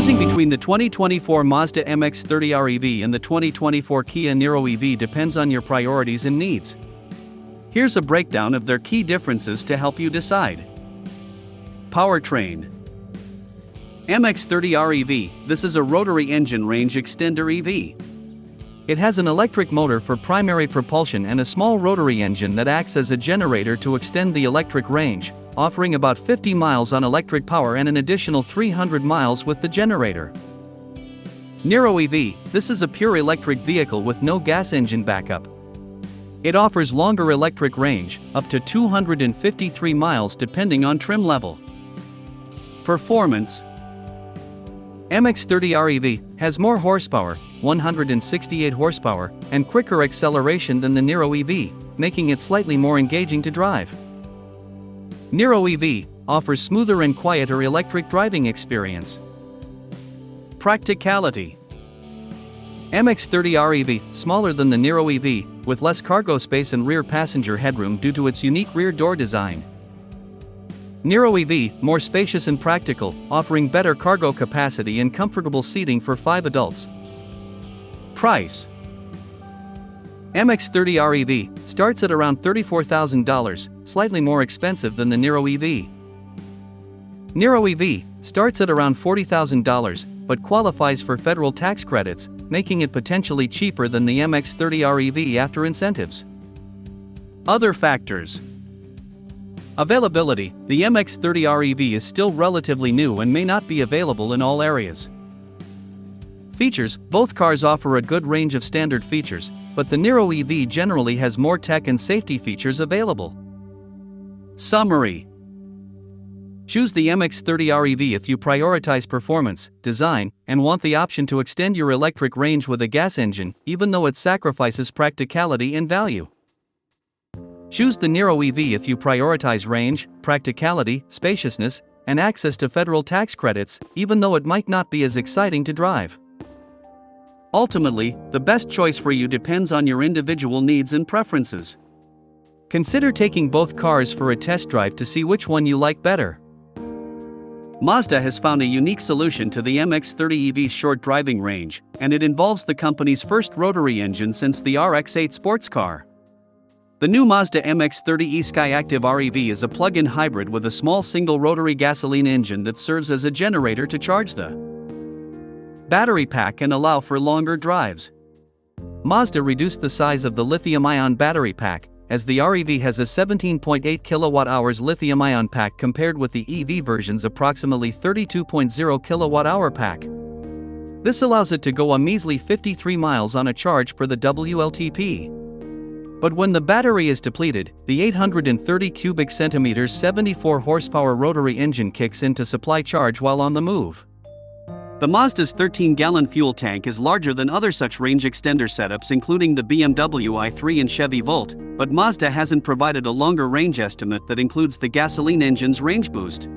Choosing between the 2024 Mazda MX-30 R-EV and the 2024 Kia Niro EV depends on your priorities and needs. Here's a breakdown of their key differences to help you decide. Powertrain. MX-30 R-EV, this is a rotary engine range extender EV. It has an electric motor for primary propulsion and a small rotary engine that acts as a generator to extend the electric range, offering about 50 miles on electric power and an additional 300 miles with the generator. Nero EV, this is a pure electric vehicle with no gas engine backup. It offers longer electric range, up to 253 miles depending on trim level. Performance. MX-30 R-EV has more horsepower, 168 horsepower, and quicker acceleration than the Nero EV, making it slightly more engaging to drive. Nero EV offers smoother and quieter electric driving experience. Practicality. MX-30 R-EV, smaller than the Nero EV, with less cargo space and rear passenger headroom due to its unique rear door design. Nero EV, more spacious and practical, offering better cargo capacity and comfortable seating for 5 adults. Price. MX-30 R-EV starts at around $34,000, slightly more expensive than the Nero EV. Nero EV starts at around $40,000, but qualifies for federal tax credits, making it potentially cheaper than the MX-30 R-EV after incentives. Other factors. Availability. The MX-30 R-EV is still relatively new and may not be available in all areas. Features. Both cars offer a good range of standard features, but the Nero EV generally has more tech and safety features available. Summary. Choose the MX-30 R-EV if you prioritize performance, design, and want the option to extend your electric range with a gas engine, even though it sacrifices practicality and value. Choose the Nero EV if you prioritize range, practicality, spaciousness, and access to federal tax credits, even though it might not be as exciting to drive. Ultimately, the best choice for you depends on your individual needs and preferences. Consider taking both cars for a test drive to see which one you like better. Mazda has found a unique solution to the MX-30 EV's short driving range, and it involves the company's first rotary engine since the RX-8 sports car. The new Mazda MX-30 Skyactiv R-EV is a plug-in hybrid with a small single rotary gasoline engine that serves as a generator to charge the battery pack and allow for longer drives. Mazda reduced the size of the lithium-ion battery pack, as the R-EV has a 17.8 kWh lithium-ion pack compared with the EV version's approximately 32.0 kWh pack. This allows it to go a measly 53 miles on a charge per the WLTP. But when the battery is depleted, the 830 cubic centimeters 74 horsepower rotary engine kicks in to supply charge while on the move. The Mazda's 13-gallon fuel tank is larger than other such range extender setups including the BMW i3 and Chevy Volt, but Mazda hasn't provided a longer range estimate that includes the gasoline engine's range boost.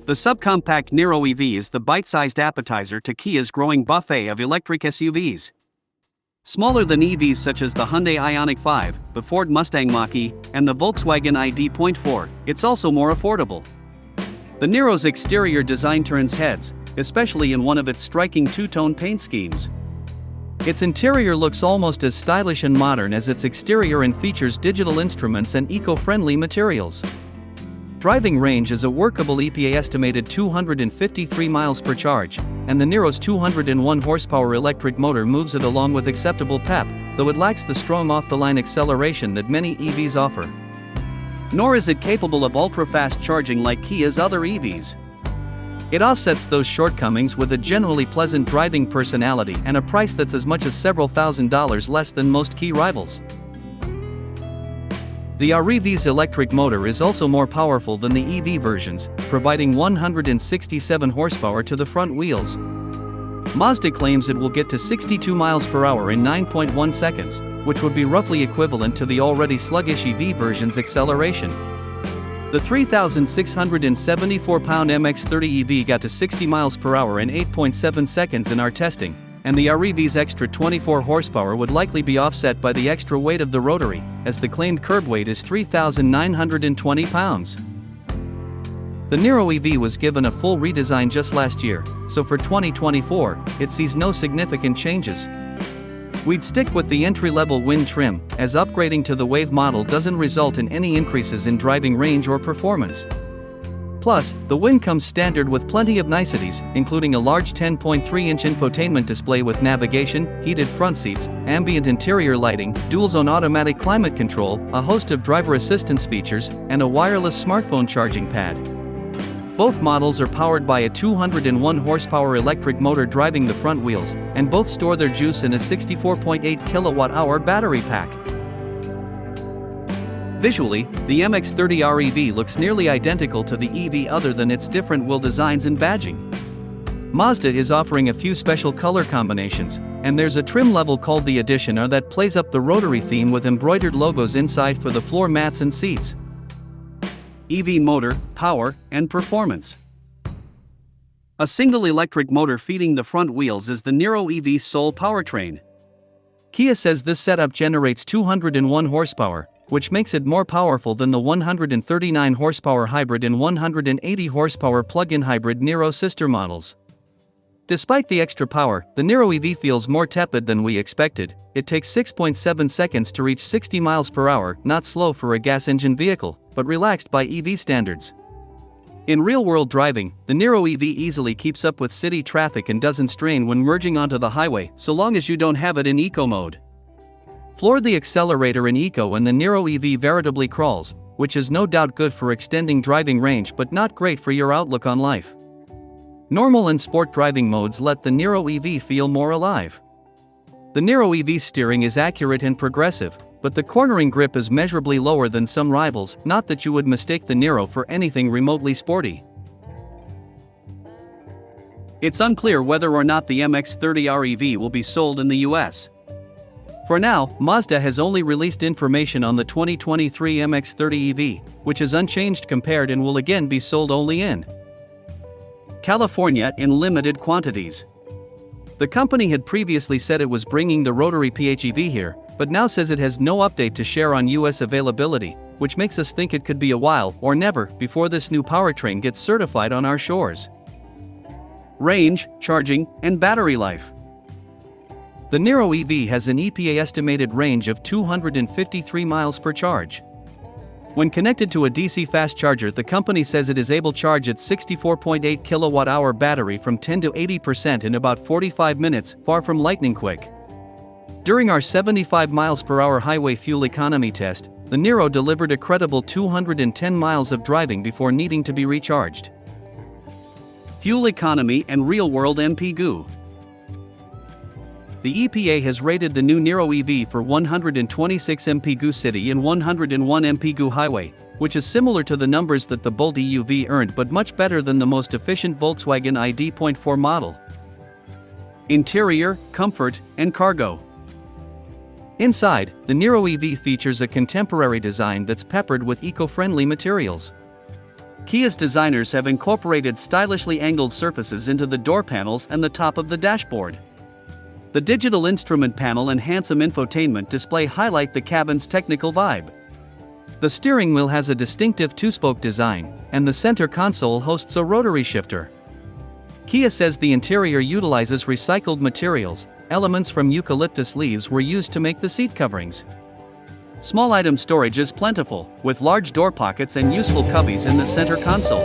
The subcompact Nero EV is the bite-sized appetizer to Kia's growing buffet of electric SUVs. Smaller than EVs such as the Hyundai Ioniq 5, the Ford Mustang Mach-E, and the Volkswagen ID.4, it's also more affordable. The Nero's exterior design turns heads, especially in one of its striking two-tone paint schemes. Its interior looks almost as stylish and modern as its exterior and features digital instruments and eco-friendly materials. Driving range is a workable EPA estimated 253 miles per charge, and the Nero's 201 horsepower electric motor moves it along with acceptable pep, though it lacks the strong off-the-line acceleration that many EVs offer. Nor is it capable of ultra-fast charging like Kia's other EVs. It offsets those shortcomings with a generally pleasant driving personality and a price that's as much as several $1,000s less than most Kia rivals. The R-EV's electric motor is also more powerful than the EV versions, providing 167 horsepower to the front wheels. Mazda claims it will get to 62 miles per hour in 9.1 seconds, which would be roughly equivalent to the already sluggish EV version's acceleration. The 3,674-pound MX-30 EV got to 60 miles per hour in 8.7 seconds in our testing, and the R-EV's extra 24 horsepower would likely be offset by the extra weight of the rotary, as the claimed curb weight is 3,920 pounds. The Nero EV was given a full redesign just last year, so for 2024, it sees no significant changes. We'd stick with the entry-level wind trim, as upgrading to the Wave model doesn't result in any increases in driving range or performance. Plus, the wind comes standard with plenty of niceties, including a large 10.3-inch infotainment display with navigation, heated front seats, ambient interior lighting, dual-zone automatic climate control, a host of driver assistance features, and a wireless smartphone charging pad. Both models are powered by a 201 horsepower electric motor driving the front wheels, and both store their juice in a 64.8 kilowatt-hour battery pack. Visually, the MX-30 R-EV looks nearly identical to the EV other than its different wheel designs and badging. Mazda is offering a few special color combinations, and there's a trim level called the Edition R that plays up the rotary theme with embroidered logos inside for the floor mats and seats. EV motor, power, and performance. A single electric motor feeding the front wheels is the Nero EV's sole powertrain. Kia says this setup generates 201 horsepower, which makes it more powerful than the 139 horsepower hybrid and 180 horsepower plug-in hybrid Nero sister models. Despite the extra power, the Nero EV feels more tepid than we expected. It takes 6.7 seconds to reach 60 miles per hour, not slow for a gas engine vehicle, but relaxed by EV standards. In real-world driving, the Nero EV easily keeps up with city traffic and doesn't strain when merging onto the highway, so long as you don't have it in eco mode. Floor the accelerator in eco and the Nero EV veritably crawls, which is no doubt good for extending driving range but not great for your outlook on life. Normal and sport driving modes let the Nero EV feel more alive. The Nero EV steering is accurate and progressive, but the cornering grip is measurably lower than some rivals, not that you would mistake the Nero for anything remotely sporty. It's unclear whether or not the MX-30 R-EV will be sold in the US. For now, Mazda has only released information on the 2023 MX-30 EV, which is unchanged compared and will again be sold only in California in limited quantities. The company had previously said it was bringing the rotary PHEV here, but now says it has no update to share on US availability, which makes us think it could be a while or never before this new powertrain gets certified on our shores. Range, charging, and battery life. The Nero EV has an EPA estimated range of 253 miles per charge. When connected to a DC fast charger, the company says it is able to charge its 64.8 kilowatt-hour battery from 10 to 80% in about 45 minutes, far from lightning quick. During our 75 miles per hour highway fuel economy test, the Nero delivered a credible 210 miles of driving before needing to be recharged. Fuel economy and real-world MPG. The EPA has rated the new Nero EV for 126 MPG city and 101 MPG highway, which is similar to the numbers that the Bolt EUV earned but much better than the most efficient Volkswagen ID.4 model. Interior, comfort, and cargo. Inside, the Nero EV features a contemporary design that's peppered with eco-friendly materials. Kia's designers have incorporated stylishly angled surfaces into the door panels and the top of the dashboard. The digital instrument panel and handsome infotainment display highlight the cabin's technical vibe. The steering wheel has a distinctive two-spoke design, and the center console hosts a rotary shifter. Kia says the interior utilizes recycled materials. Elements from eucalyptus leaves were used to make the seat coverings. Small item storage is plentiful, with large door pockets and useful cubbies in the center console.